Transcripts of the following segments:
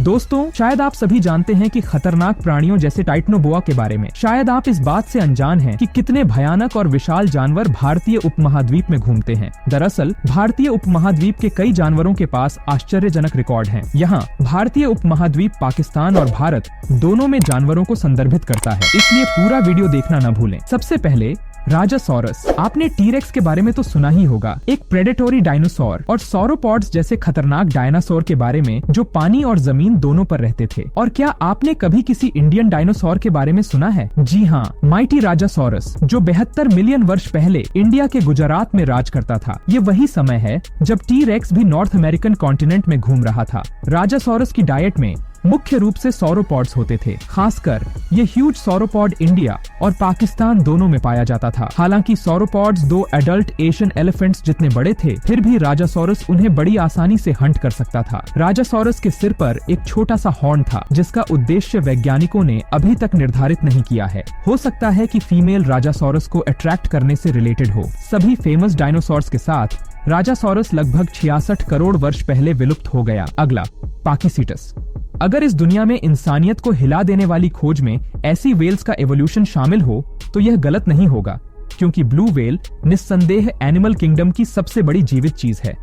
दोस्तों, शायद आप सभी जानते हैं कि खतरनाक प्राणियों जैसे टाइटनोबोआ के बारे में। शायद आप इस बात से अनजान हैं कि कितने भयानक और विशाल जानवर भारतीय उपमहाद्वीप में घूमते हैं। दरअसल भारतीय उपमहाद्वीप के कई जानवरों के पास आश्चर्यजनक रिकॉर्ड हैं। यहाँ भारतीय उपमहाद्वीप पाकिस्तान और भारत दोनों में जानवरों को संदर्भित करता है, इसलिए पूरा वीडियो देखना न भूलें। सबसे पहले राजासोरस। आपने टीरेक्स के बारे में तो सुना ही होगा, एक प्रेडेटोरी डायनासोर, और सौरोपॉड्स जैसे खतरनाक डायनासोर के बारे में जो पानी और जमीन दोनों पर रहते थे। और क्या आपने कभी किसी इंडियन डायनासोर के बारे में सुना है? जी हाँ, माइटी राजासोरस, जो 72 मिलियन वर्ष पहले इंडिया के गुजरात में राज करता था। ये वही समय है जब टीरेक्स भी नॉर्थ अमेरिकन कॉन्टिनेंट में घूम रहा था। राजासोरस की डाइट में मुख्य रूप से सौरोपॉड्स होते थे। खासकर ये ह्यूज सौरोपॉड इंडिया और पाकिस्तान दोनों में पाया जाता था। हालांकि सौरोपॉड्स 2 एडल्ट एशियन एलिफेंट्स जितने बड़े थे, फिर भी राजासोरस उन्हें बड़ी आसानी से हंट कर सकता था। राजासोरस के सिर पर एक छोटा सा हॉर्न था, जिसका उद्देश्य वैज्ञानिकों ने अभी तक निर्धारित नहीं किया है। हो सकता है कि फीमेल राजासोरस को अट्रैक्ट करने से रिलेटेड हो। सभी फेमस डायनासोर्स के साथ राजासोरस लगभग 66 करोड़ वर्ष पहले विलुप्त हो गया। अगला, पाकीसीटस। अगर इस दुनिया में इंसानियत को हिला देने वाली खोज में ऐसी वेल्स का एवोल्यूशन शामिल हो तो यह गलत नहीं होगा, क्योंकि ब्लू वेल निस्संदेह एनिमल किंगडम की सबसे बड़ी जीवित चीज है।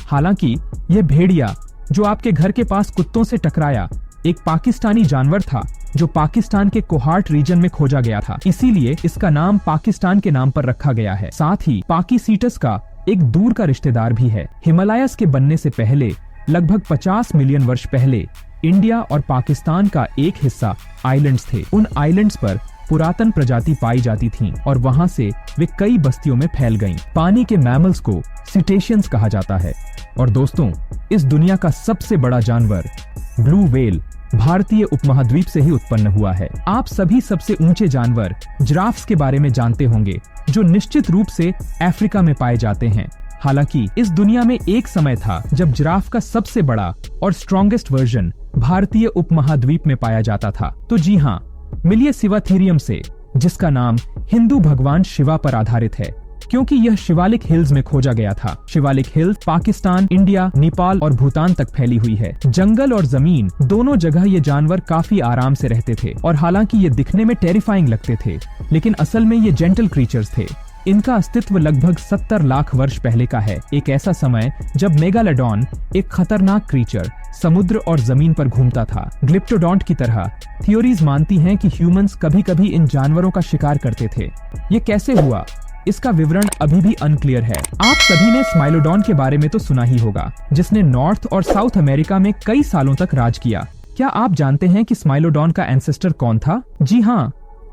हालांकि यह भेड़िया जो आपके घर के पास कुत्तों से टकराया, एक पाकिस्तानी जानवर था जो पाकिस्तान के कोहाट रीजन में खोजा गया था, इसीलिए इसका नाम पाकिस्तान के नाम पर रखा गया है। साथ ही पाकीसीटस का एक दूर का रिश्तेदार भी है। हिमालयस के बनने से पहले लगभग 50 मिलियन वर्ष पहले इंडिया और पाकिस्तान का एक हिस्सा आइलैंड्स थे। उन आइलैंड्स पर पुरातन प्रजाति पाई जाती थीं और वहां से वे कई बस्तियों में फैल गईं। पानी के मैमल्स को सिटेशियंस कहा जाता है। और दोस्तों, इस दुनिया का सबसे बड़ा जानवर ब्लू वेल भारतीय उपमहाद्वीप से ही उत्पन्न हुआ है। आप सभी सबसे ऊंचे जानवर जिराफ्स के बारे में जानते होंगे, जो निश्चित रूप से अफ्रीका में पाए जाते हैं। हालांकि इस दुनिया में एक समय था जब जिराफ का सबसे बड़ा और स्ट्रॉन्गेस्ट वर्जन भारतीय उपमहाद्वीप में पाया जाता था। तो जी हाँ, मिलिए शिवाथीरियम से, जिसका नाम हिंदू भगवान शिवा पर आधारित है, क्योंकि यह शिवालिक हिल्स में खोजा गया था। शिवालिक हिल्स पाकिस्तान, इंडिया, नेपाल और भूटान तक फैली हुई है। जंगल और जमीन दोनों जगह ये जानवर काफी आराम से रहते थे, और हालांकि ये दिखने में टेरिफाइंग लगते थे, लेकिन असल में ये जेंटल क्रीचर्स थे। इनका अस्तित्व लगभग 70 लाख वर्ष पहले का है, एक ऐसा समय जब मेगालोडॉन, एक खतरनाक क्रीचर, समुद्र और जमीन पर घूमता था। ग्लिप्टोडॉन्ट की तरह थियोरीज मानती हैं कि ह्यूमंस कभी-कभी इन जानवरों का शिकार करते थे। ये कैसे हुआ, इसका विवरण अभी भी अनक्लियर है। आप सभी ने स्माइलोडॉन के बारे में तो सुना ही होगा, जिसने नॉर्थ और साउथ अमेरिका में कई सालों तक राज किया। क्या आप जानते हैं कि स्माइलोडॉन का एंसेस्टर कौन था? जी हाँ,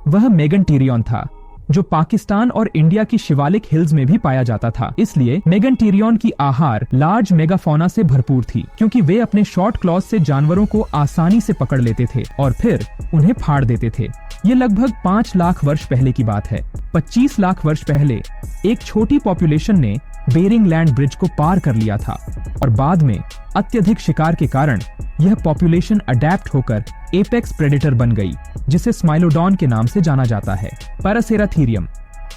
वह मेगनटीरियन था, जो पाकिस्तान और इंडिया की शिवालिक हिल्स में भी पाया जाता था। इसलिए मेगनटीरियन की आहार लार्ज मेगाफोना से भरपूर थी, क्योंकि वे अपने शॉर्ट क्लॉज से जानवरों को आसानी से पकड़ लेते थे और फिर उन्हें फाड़ देते थे। ये लगभग 5 लाख वर्ष पहले की बात है। 25 लाख वर्ष पहले एक छोटी पॉपुलेशन ने बेरिंग लैंड ब्रिज को पार कर लिया था, और बाद में अत्यधिक शिकार के कारण यह पॉपुलेशन अडेप्ट होकर एपेक्स प्रेडेटर बन गई, जिसे स्माइलोडॉन के नाम से जाना जाता है। पैरासेराथीरियम,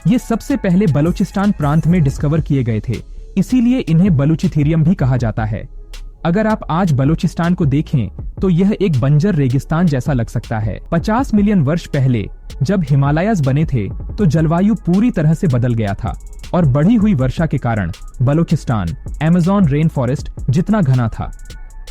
ये सबसे पहले बलूचिस्तान प्रांत में डिस्कवर किए गए थे, इसीलिए इन्हें बलूचिथीरियम भी कहा जाता है। अगर आप आज बलूचिस्तान को देखें तो यह एक बंजर रेगिस्तान जैसा लग सकता है। 50 मिलियन वर्ष पहले जब हिमालयस बने थे तो जलवायु पूरी तरह से बदल गया था, और बढ़ी हुई वर्षा के कारण बलूचिस्तान अमेज़न रेन फॉरेस्ट जितना घना था।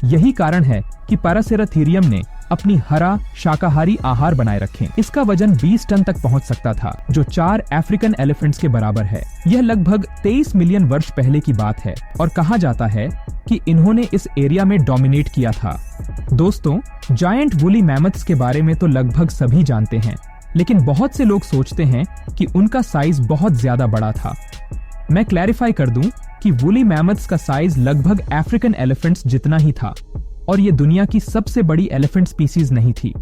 यही कारण है कि पैरासेराथीरियम ने अपनी हरा शाकाहारी आहार बनाए रखे। इसका वजन 20 टन तक पहुंच सकता था, जो 4 अफ्रीकन एलिफेंट्स के बराबर है। यह लगभग 23 मिलियन वर्ष पहले की बात है, और कहा जाता है कि इन्होंने इस एरिया में डोमिनेट किया था। दोस्तों, जायंट वुली मैमथ्स के बारे में तो लगभग सभी जानते हैं, लेकिन बहुत से लोग सोचते हैं कि उनका साइज बहुत ज्यादा बड़ा था। मैं क्लैरिफाई कर दूं कि वुली मैमथ्स का साइज लगभग अफ्रीकन एलिफेंट्स जितना ही था, और ये दुनिया की सबसे बड़ी एलिफेंट स्पीसीज नहीं थी।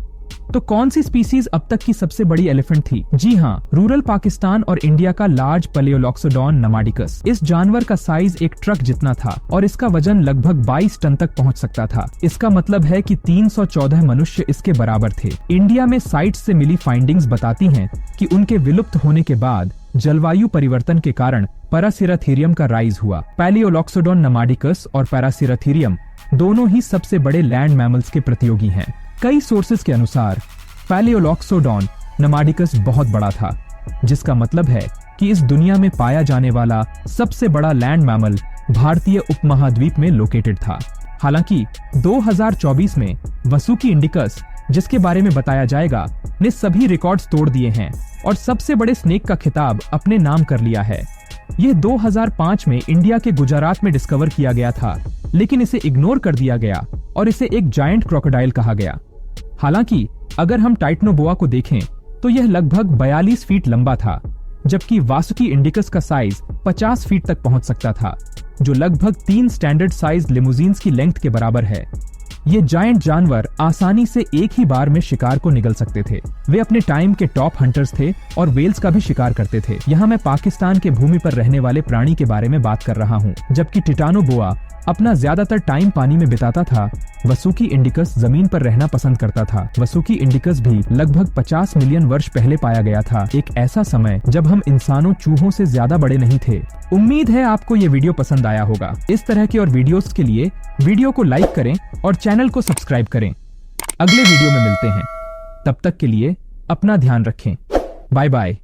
तो कौन सी स्पीसीज अब तक की सबसे बड़ी एलिफेंट थी? जी हाँ, रूरल पाकिस्तान और इंडिया का लार्ज पैलियोलॉक्सोडॉन नमाडिकस। इस जानवर का साइज एक ट्रक जितना था, और इसका वजन लगभग 22 टन तक पहुंच सकता था। इसका मतलब है कि 314 मनुष्य इसके बराबर थे। इंडिया में साइट्स से मिली फाइंडिंग्स बताती हैं कि उनके विलुप्त होने के बाद जलवायु परिवर्तन के कारण पैरासेराथीरियम का राइज हुआ। पैलियोलॉक्सोडॉन नमाडिकस और पैरासेराथीरियम दोनों ही सबसे बड़े लैंड मैमल्स के प्रतियोगी हैं। कई सोर्सेज के अनुसार पैलियोलॉक्सोडॉन नमाडिकस बहुत बड़ा था, जिसका मतलब है कि इस दुनिया में पाया जाने वाला सबसे बड़ा लैंड मैमल भारतीय उपमहाद्वीप में लोकेटेड था। हालांकि 2024 में वसुकी इंडिकस, जिसके बारे में बताया जाएगा, ने सभी रिकॉर्ड्स तोड़ दिए हैं और सबसे बड़े स्नेक का खिताब अपने नाम कर लिया है। यह 2005 में इंडिया के गुजरात में डिस्कवर किया गया था, लेकिन इसे इग्नोर कर दिया गया और इसे एक जायंट क्रोकोडाइल कहा गया। हालांकि अगर हम टाइटनोबोआ को देखें तो यह लगभग 42 फीट लंबा था, जबकि वासुकी इंडिकस का साइज 50 फीट तक पहुंच सकता था, जो लगभग 3 स्टैंडर्ड साइज लिमोजीन्स की लेंथ के बराबर है। ये जायंट जानवर आसानी से एक ही बार में शिकार को निगल सकते थे। वे अपने टाइम के टॉप हंटर्स थे और वेल्स का भी शिकार करते थे। यहाँ मैं पाकिस्तान के भूमि पर रहने वाले प्राणी के बारे में बात कर रहा हूँ। जबकि टिटानोबोआ अपना ज्यादातर टाइम पानी में बिताता था, वसुकी इंडिकस जमीन पर रहना पसंद करता था। वसुकी इंडिकस भी लगभग 50 मिलियन वर्ष पहले पाया गया था, एक ऐसा समय जब हम इंसानों चूहों से ज्यादा बड़े नहीं थे। उम्मीद है आपको ये वीडियो पसंद आया होगा। इस तरह की और वीडियोस के लिए वीडियो को लाइक करें और चैनल को सब्सक्राइब करें। अगले वीडियो में मिलते हैं, तब तक के लिए अपना ध्यान रखें। Bye bye.